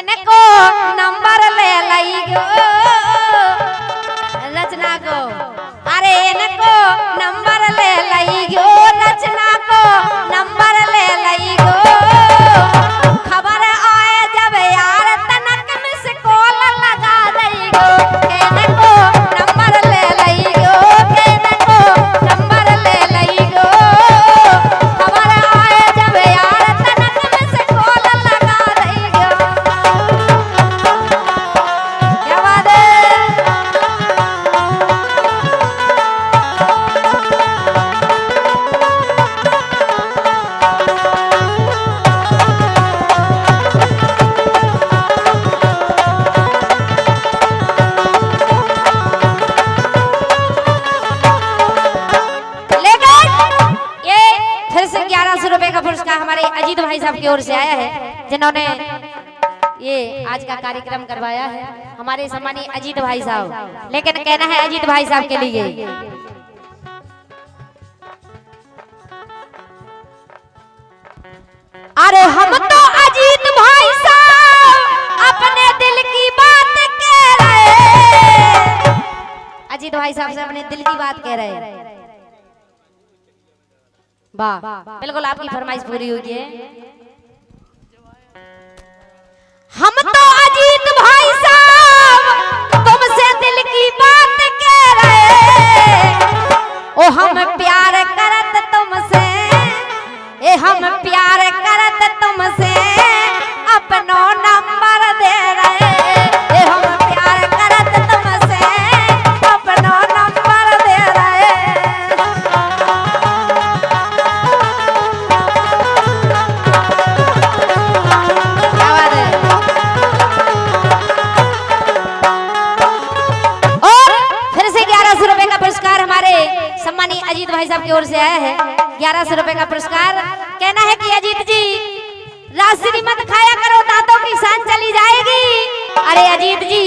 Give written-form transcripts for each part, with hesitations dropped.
इनको नंबर ले लई गो रचना को, अरे इनको नंबर ले लई गो रचना को नंबर ले लई गो। खबर आए जब यार तनक मिस कॉल लगा दई गो, इनको नंबर ले लई गो, इनको नंबर ले लई गो। खबर आए जब यार तनक मिस कॉल लगा दई गो। क्या बात है। पुरस्कार हमारे अजीत भाई साहब की ओर से आया है, जिन्होंने ये आज का कार्यक्रम करवाया है, हमारे सम्मानीय अजीत भाई साहब। लेकिन कहना है अजीत भाई साहब के लिए, अरे हम तो अजीत भाई साहब अपने दिल की बात कह रहे, अजीत भाई साहब से अपने दिल की बात कह रहे। वाह, बिल्कुल आपकी फरमाइश पूरी हुई है। हम तो अजीत भाई साहब तुमसे दिल की बात कह रहे, ओ हम प्यार करत तुमसे, ए हम प्यार करत तुमसे अपनो नंबर दे रहे, ए हम प्यार करत तुमसे अपनो नंबर दे रहे। सम्मानीय अजीत भाई साहब की ओर से आया है 1100 रुपए का पुरस्कार। कहना है कि अजीत जी राजश्री मत खाया करो, दांतों की शान चली जाएगी। अरे अजीत जी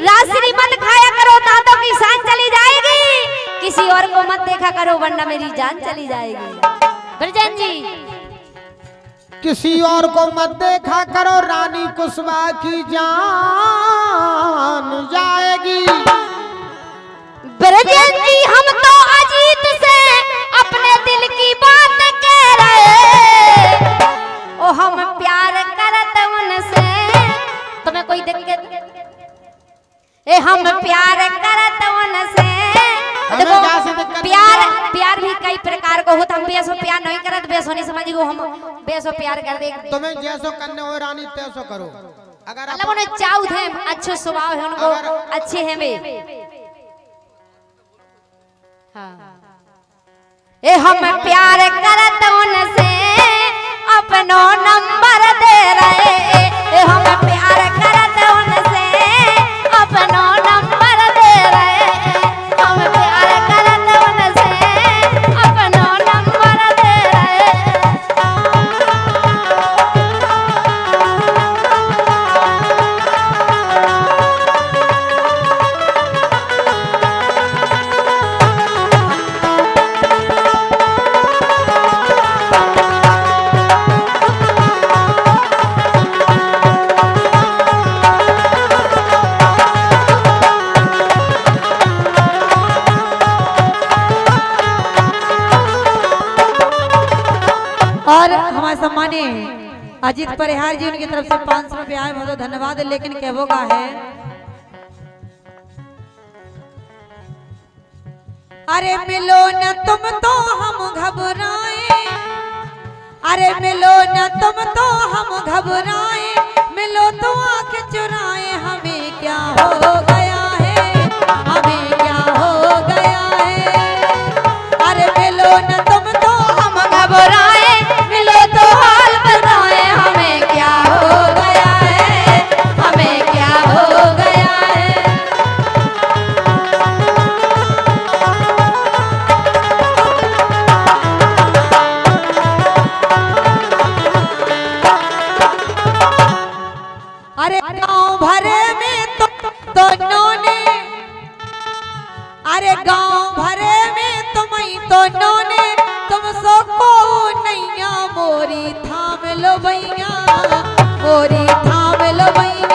राजश्री मत खाया करो, दांतों की शान चली जाएगी। किसी और को मत देखा करो वरना मेरी जान चली जाएगी। ब्रजेन जी किसी और को मत देखा करो, रानी कुसुमा की जान जाएगी। ब्रजेन जी हम तो अजीत से अपने दिल की बात कह रहे, ओ हम प्यार करत उनसे, तुम्हें कोई दिक्कत, ए हम प्यार करत उनसे। देखो प्यार भी कई प्रकार को होता, हम बेसो प्यार नहीं करत, बेसो नहीं समझी को हम बेसो प्यार कर दे। तुम्हें जैसो करने हो रानी तैसो करो। अगर मतलब उन्हें चाव है, अच्छे स्वभाव है उनको, अच्छे हैं वे। ए हम प्यार करत उनसे अपनो नंबर दे रहे, ए हम प्यार करत उनसे अपनो नंबर दे रहे, हम प्यार करत उनसे अपनो नंबर दे रहे। और हमारे सम्मानीय अजीत परिहार जी उनकी तरफ से 500 रुपये आए, बहुत धन्यवाद। लेकिन कहवो का है, अरे मिलो न तुम तो हम घबराए, अरे मिलो न तुम तो हम घबराए, मिलो तो आंख चुराए, हमें क्या हो गया है, हमें क्या हो गया है। अरे मिलो न तुम तो हम घबराए, मिलो तो हाल बताए, हमें क्या हो गया है, हमें क्या हो गया है। अरे गांव भरे में दोनों ने, अरे गांव भरे में तुम्हें दोनों ने, तुम सो को नैया मोरी थाम लो भैया, मोरी थाम लो भैया।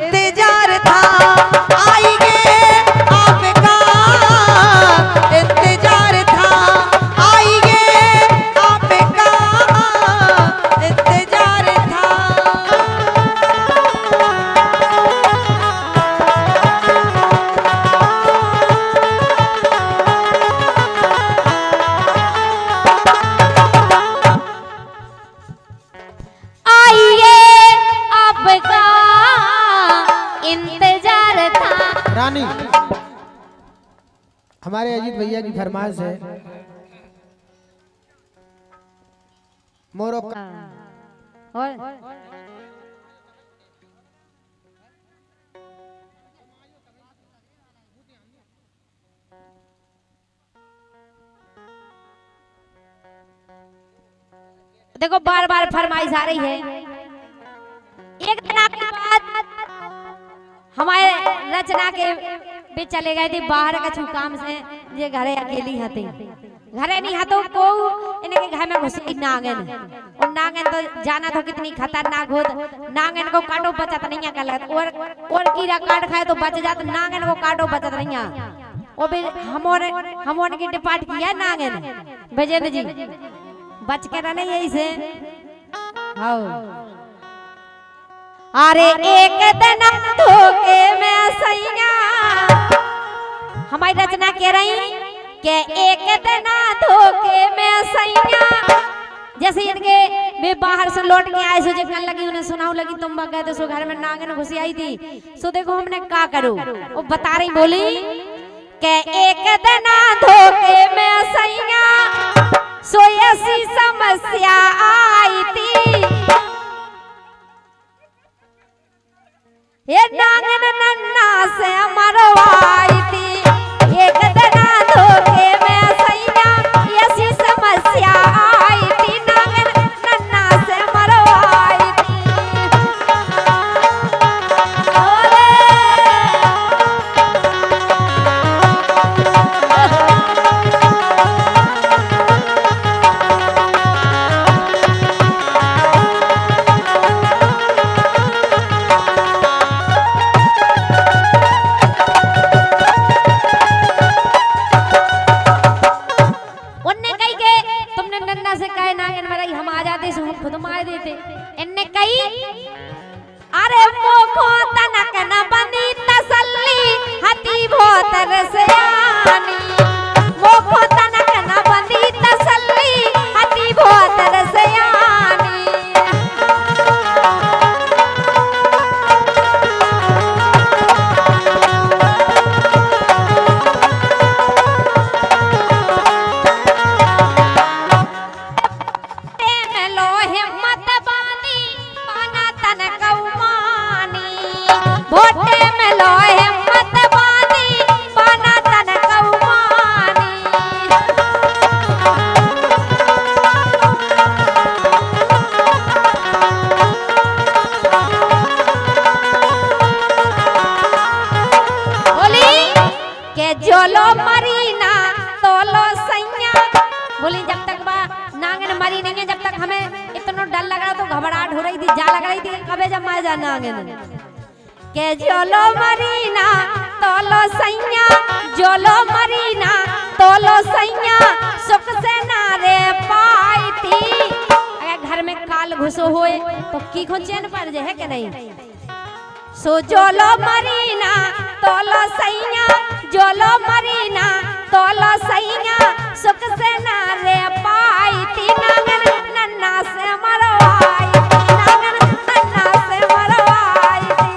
इंतजार था, आएंगे आपका इंतजार था, आएंगे आपका इंतजार था। इंतजार था। रानी हमारे अजीत भैया की फरमाइश है मोरो और देखो बार बार फरमाइश आ रही है। एक दिन आपके बाद हमारे रचना के भी चले गए थे बाहर कछु काम से, ये घरे अकेली हती, घरे नहीं हतो को इनके घर में घुसी नागन, और नागन तो जाना तो कितनी खतरनाक होत, नागन को काटो बचत नहीं है गलत, और कीड़ा काट खाए तो बच जात, नागन को काटो बचत नहीं है। वो भी हमोन की डिपार्ट किया नागन भजन जी बच के रहने यही से। हाँ अरे एक दिन धोखे में सैया, हमारी रचना कह रही कि एक दिन धोखे में सैया, जैसे इनके वे बाहर से लौट के आए सो जो कल लगी उन्हें सुनाऊ लगी तुम गए तो सो घर में नागन घुसी आई थी, सो देखो हमने क्या करो, वो बता रही बोली कि एक दिन धोखे में सैया, सो ऐसी समस्या आई थी, ये नागन नन्ना से मरवाई थी, एक दिन धोखे में सैया, ऐसी समस्या आई थी, नागन नन्ना से मरवाई थी। इनने कही अरे मोखो तनक न बंदी तसल्ली हती बहुत रसयानी, मोखो तनक न बंदी तसल्ली हती बहुत रसयानी। भोटे में लो हिम्मत बानी, पाना तन कौमानी। बोली के जोलो मरीना तोलो सैया, बोली जब तक बा नागन मरी नहीं है, जब तक हमें इतना डर लग रहा तो घबराहट हो रही थी, जा लग रही थी कबे जब मार जा नागन के जोलो मरीना तोलो सैया, जोलो मरीना तोलो सैया, सुख से नारे पाई थी। अगर घर में काल घुसो होए तो की खो चैन पर जे है कि नहीं, सो जोलो मरीना तोलो सैया, जोलो मरीना तोलो सैया, सुख से नारे पाई थी, नागन नन्ना से मरवाई थी, नागन नन्ना से मरवाई थी।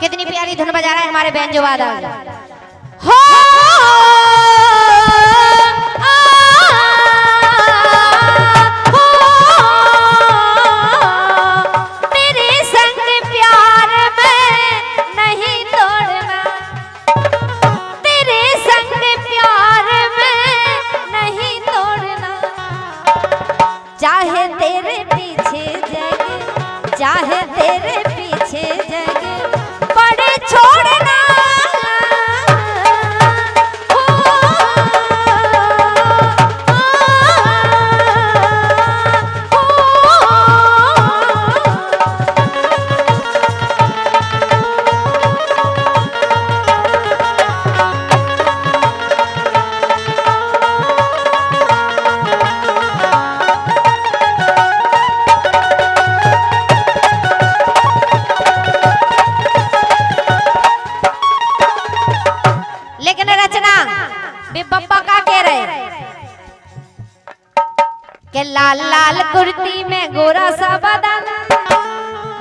कितनी प्यारी धुन बजा रहा है हमारे बैंजो वादक। हो का कह रहे कि लाल लाल कुर्ती में गोरा सा बदन,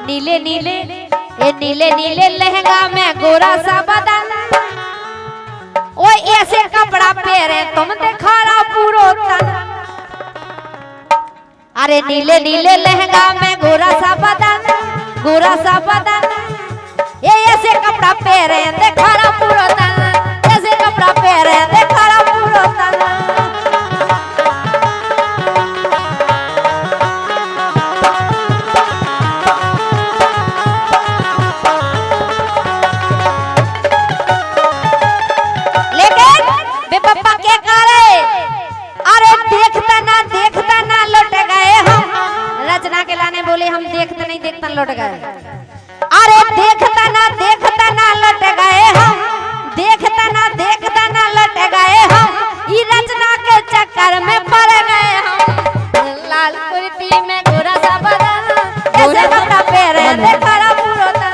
नीले नीले नीले नीले लहंगा में गोरा सा बदन, ओ ऐसे कपड़ा पहरे तुम दिखारा पूरो तन। अरे नीले नीले लहंगा में गोरा सा बदन, गोरा सा बदन, ये ऐसे कपड़ा पहरे दिखारा पूरो तन, ऐसे कपड़ा पहरे दिखारा पूरो तन। बोले हम देखते नहीं देखता लौट गए। अरे देखता ना लौट गए हम, देखता ना लौट गए हम, ये रचना के चक्कर में पड़ गए हम। लाल कुर्ती में गोरा सा बदन, ऐसे कपड़ा पहरे देखा पूरा तन।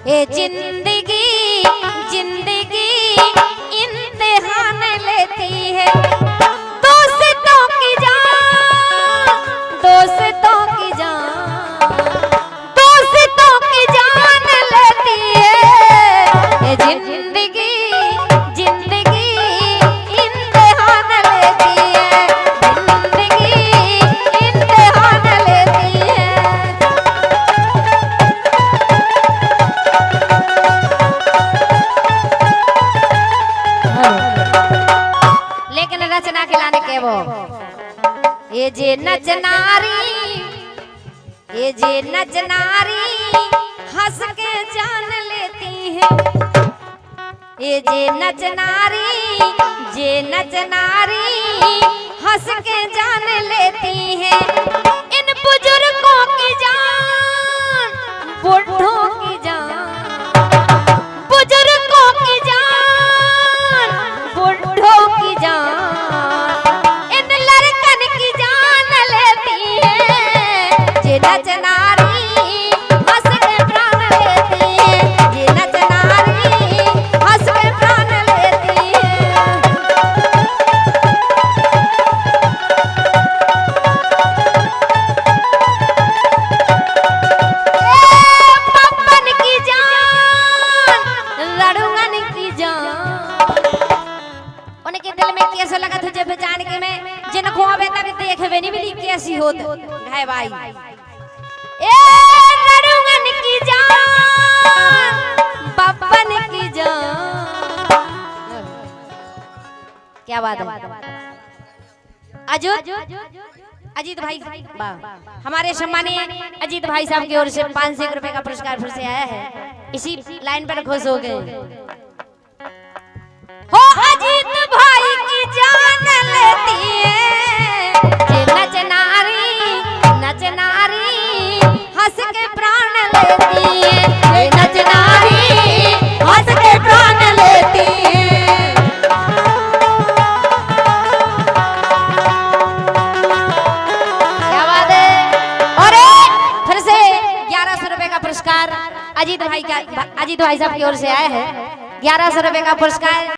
ये जिंदगी जिंदगी इम्तिहान लेती है, दोस्तों की जान, दोस्तों की जान, दोस्तों की जान लेती है। ये जिंदगी जिंदगी इम्तिहान लेती है, जिंदगी इम्तिहान लेती है। रचना खिलाने के वो ये जे नचनारी, ये जे नचनारी हंस के जान लेती है। ये जे नचनारी हंस के जान लेती है। इन बुजुर्गों की जान, बूढ़ों की जान, बुजुर्गों की जान, बूढ़ों की जान, नचनारी हंस के प्राण लेती है, ये नचनारी हंस के प्राण लेती है। पप्पन की जान, लड़ुगन की जान, उनके दिल में कैसा लगा था जब जान के मैं जिनको अबे तक देखबे नहीं मिली कैसी होत है भाई। ए लड़ुगन की जान, पप्पन की जान, क्या बात है। अजीत भाई हमारे सम्मानीय अजीत भाई साहब की ओर से 500 रुपए का पुरस्कार फिर से आया है। इसी लाइन पर खुश हो गए हो। अजीत भाई की जान लेती है, नचनारी हंस के प्राण लेती है, नचनारी हंस के प्राण लेती है। क्या बात है। और फिर से 1100 रुपए का पुरस्कार अजीत भाई साहब की ओर से आया है। 1100 रुपए का पुरस्कार